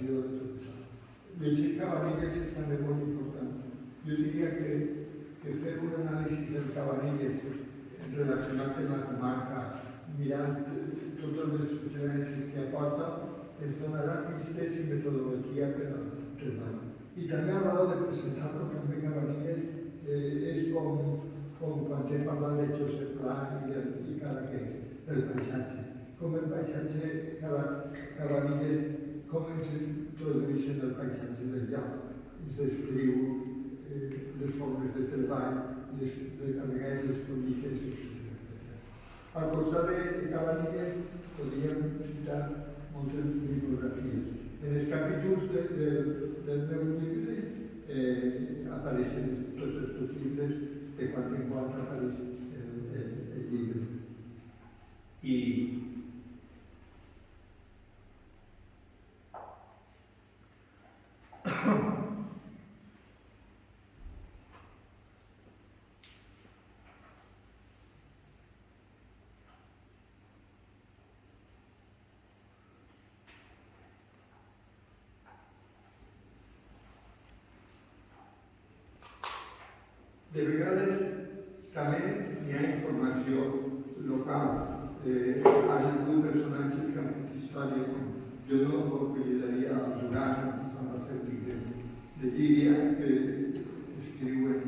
conservació de tot això. Llegir Cabanilles és també molt important. Jo diria que fer un anàlisi del Cabanilles relacionat amb la comarca, mirant totes les suggerències que aporta, ens donarà pistes i metodologia per al treball. I també el valor de presentar-lo també Cabanilles és com quan hem parlat de Josep Pla i Cadaqués, el paisatge. Com el paisatge, Cabanilles, com ens introdueixen el paisatge del lloc. Ens descriu les formes de treball, les collites, etc. Al costat de Cabanilles podríem citar moltes bibliografies. En els capítols del meu llibre apareixen tots aquests llibres de quan en quant apareix el llibre. I de vegades també hi ha informació local. Ha sigut personatges que han fet història, com jo no oblidaria a Duran, de Llíria, que escriuen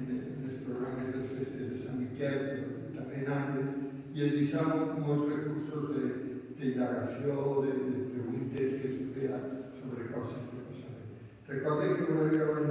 en els programes de les festes de Sant Miquel, també en altres, i es deixaven molts recursos d'indagació, de preguntes que es feien sobre coses que passaven. Recorde que una vegada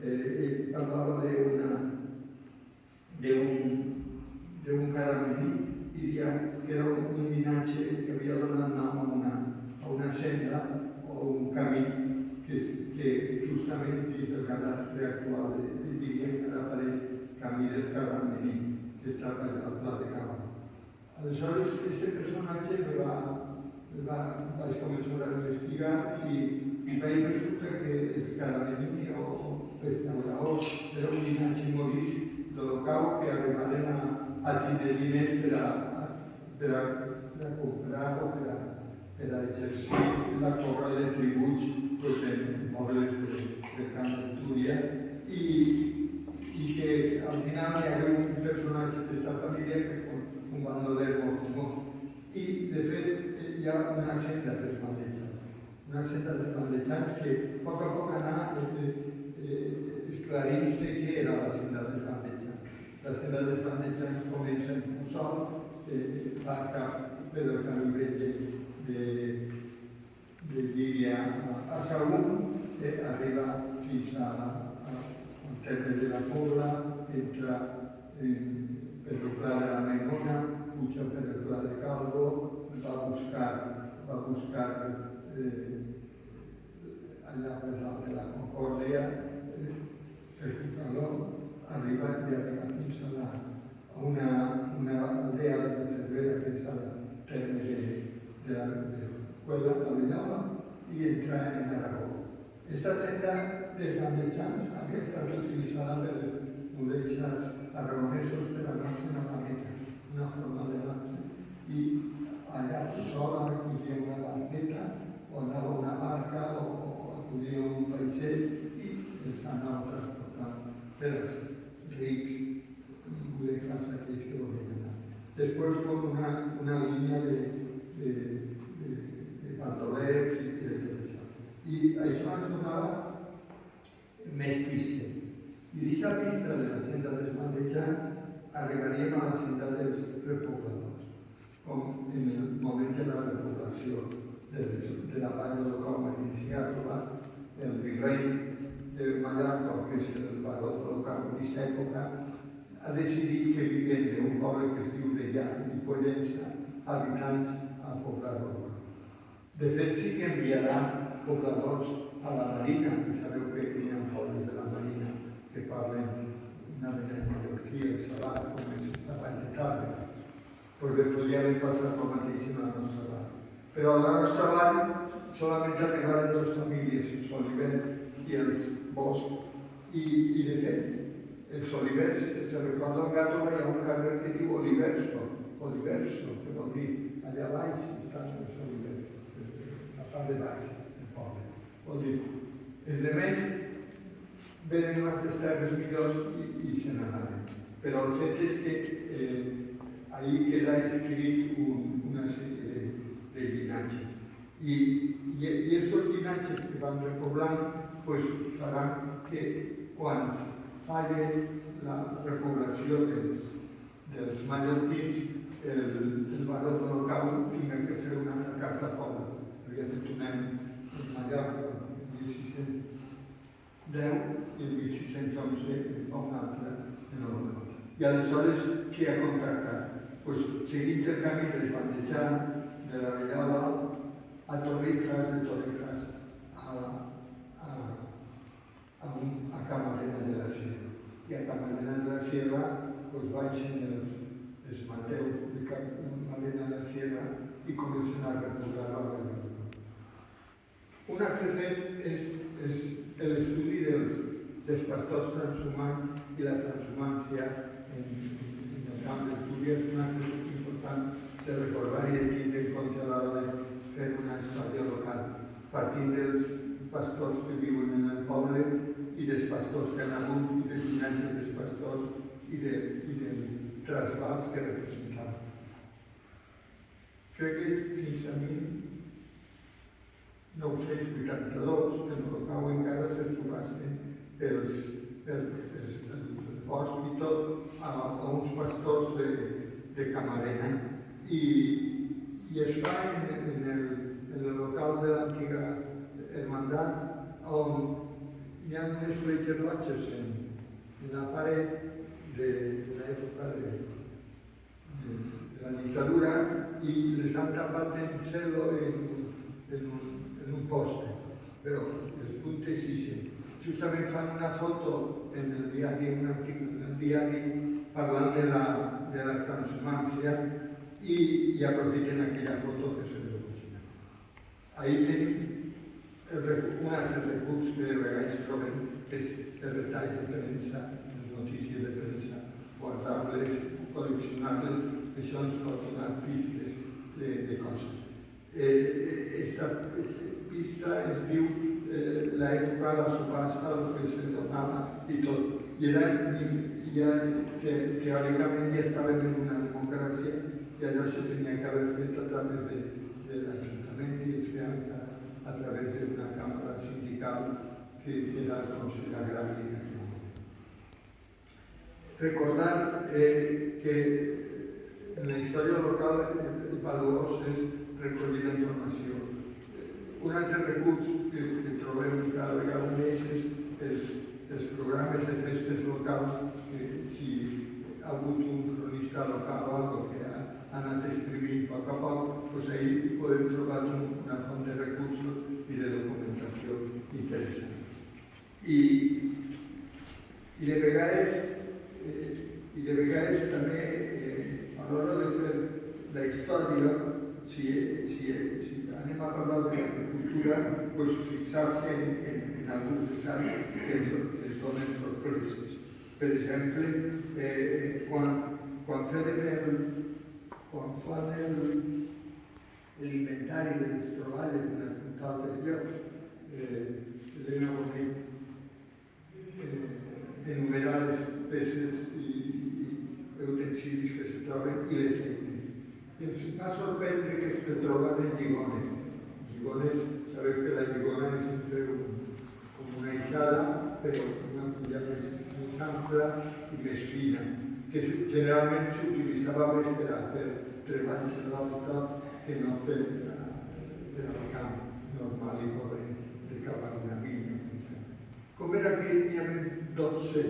ell parlava d'un caramení i deia que era un llinatge que havia donat nom a una senda o un camí que justament dins del cadastre actual de Llíria apareix Camí del Caramení, que està al Pla de Cal. Aleshores, aquest personatge vaig començar a investigar i vaig resultar que el caramení o pescador era un llinatge morís de local que arribaren a tindre diners per a comprar o per a exercir la cobra de tributs en mobles de Camp de Túria i que al final hi havia un personatge d'aquesta família que és un bandoler molt famós. I, de fet, hi ha una senda dels bandejants que a poc anà esclarint-se què era la senda dels bandejants. La senda dels bandejants comença en Puçol, va cap per el camí vell de Llíria a Sagunt, arriba fins al terme de la Pobla, entra per el Pla de la Memona, puja per el Pla de Calvo, va buscar allà per dalt de la Concòrdia, per Cucaló, arriba fins a una aldea de Cervera que és al terme de la Cuela, la Villava, i entra en Aragó. Esta senda dels bandejants havia estat utilitzada per models aragonesos per anar-se'n a la Meta, una forma d'anar-se'n. I allà sola acudia una barqueta, o anava una barca, o acudia un vaixell, i els anava transportant per als rics budecles aquells que volien anar. Després fou una línia de bandolers i de tot això. I això ens donava més pistes. I d'aquesta pista de la senda dels bandejants arribaríem a la senda dels repobladors, com en el moment de la repoblació de la part del com iniciativa, el virrei de Mallorca, que és el baró del camp d'aquesta època, ha decidit que vivien d'un poble que es diu de Llach i Pollença, habitants a poblar-lo. De fet, sí que enviarà pobladors a la Marina, que sabeu que hi ha pobles de la Marina que parlen una de mallorquí, el Salat, com és la Vall de Tàrrega. Doncs bé, podria haver passat el mateix en la nostra vall. Però a la nostra vall solament arribaren dues famílies, els Olivers i els Bosch. I de fet, els Olivers, se recorda en Gàtova, hi ha un carrer que diu Oliverso, que vol dir allà baix estan els Olivers, la part de baix del poble. Vol dir, els demés venen a altres terres millors i se n'anaven. Però el fet és que ahí queda escrit una sèrie de llinatges. I aquests llinatges que van repoblant pues, faran que quan falle la repoblació dels mallorquins, el baró de l'Ocau tinga que fer una carta poble. Havia fet un any en Mallorca, el 1610, i el 1611 fa un altre en l'Ocau. I aleshores, qui ha contactat? Pues, seguint el camí dels bandejants de la Vellada a Torrijas, de Torrijas a Camarena de la Sierra. I a Camarena de la Sierra pues, baixen els mateus de Camarena de la Sierra i comencen a repoblar la Vellada. Un altre fet és l'estudi dels pastors transhumants i la transhumància en el camp d'estudi. És un altre fet important de recordar i de tindre en compte a l'hora de fer una història local, partint dels pastors que viuen en el poble i dels pastors que han hagut i dels llinatges dels pastors i del trasbals que representaven. Crec que fins a 1982 en l'Ocau encara se subasten el bosc i tot a uns pastors de Camarena i es fa en el local de l'antiga hermandat on hi ha unes fletxes roges en la paret de l'època de la dictadura i les han tapat en celo en un poste, però les puntes sí. Justament fan una foto en el diari parlant de la transhumància i aprofiten aquella foto que és l'original. Ahí tenim un altre recurs que de vegades trobem, que és els retalls de premsa, les notícies de premsa, guardar-les, col·leccionar-les, això ens pot donar pistes de coses. Esta pista es diu l'època de la subhasta, el que se donava i tot. I teòricament ja estàvem en una democràcia i allò se tenia que haver fet a través de l'Ajuntament i es feia a través d'una càmera sindical que era el Consell Agrari en aquell moment. Recordar que en la història local el valuós és recollir la informació. Un altre recurs que trobem cada vegada més és els programes de festes locals, que si ha hagut un cronista local o algo que ha anat escrivint a poc, doncs ahir podem trobar una font de recursos i de documentació interessant. I de vegades també a l'hora de fer la història, si anem a parlar de l'agricultura, doncs fixar-se en alguns detalls que ens donen sorpreses. Per exemple, quan fan l'inventari de les troballes en el Puntal dels Llocs, Elena Bonet enumerar les peces i utensilis que se troben i les eines. I ens va sorprendre que es troben lligones. Lligones, sabeu que la lligona és com una aixada, però una fulla més ampla i més fina, que generalment s'utilitzava més per a fer treballs en l'alta que no per al camp normal i corrent de cavar una vinya. Com era que hi havia 12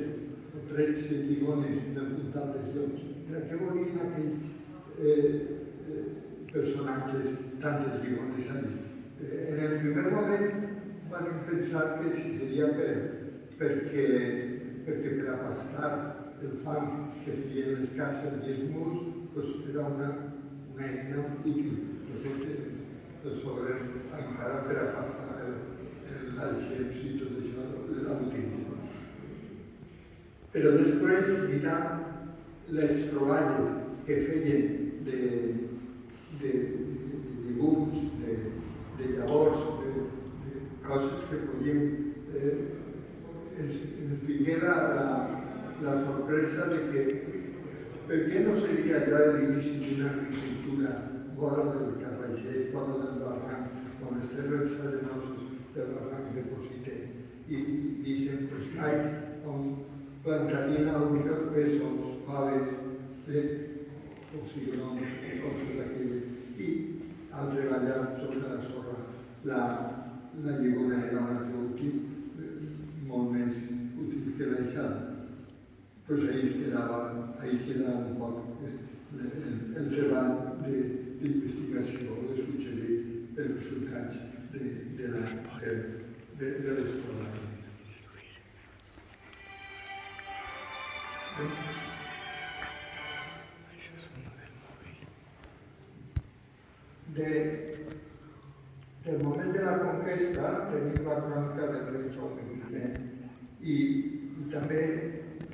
o 13 lligones del Puntal dels Llocs? Per a què volien aquells personatges tantes lligones allí? En el primer moment van pensar que si seria perquè per a pastar el fang que feien les cases i els murs era una eina útil. De fet, els obrers encara per a passar l'alxeps i tot això l'utilitzaven. Però després, mirant les troballes que feien de llegums, de llavors, coses que podíem... ens vingué la sorpresa de que per què no seria ja l'inici d'una agricultura vora del Carraixet, vora del barranc, on les terres arenoses del barranc depositen i deixen espais on plantarien a lo millor pèsols, faves, o cigrons, coses d'aquelles. I al treballar sobre la sorra, la llegona era un altre útil, molt més útil que l'aixada. Pues ahí quedava un poc el treball d'investigació, de suggerir els resultats de les troballes. Del moment de la conquesta tenim la crònica del rei Jaume I i també